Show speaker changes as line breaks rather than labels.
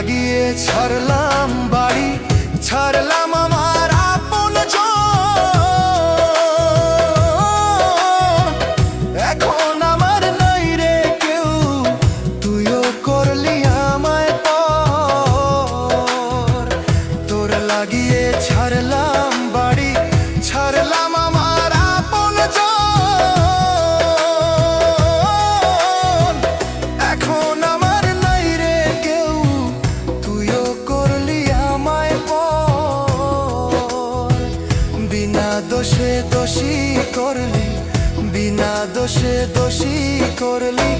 লাগিয়ে ছাড়লাম বাড়ি, ছাড়লাম আমার আপনজন। এখন আমার নাই রে কেউ, তুইও করলি আমায় পর। তোর লাগিয়ে ছাড়লাম বাড়ি, ছাড়লাম আমার আপনজন। এখন আমার নাই রে কেউ, তুইও করলি আমায় পর। বিনা দোষে দোষী করলি, বিনা দোষে দোষী করলি।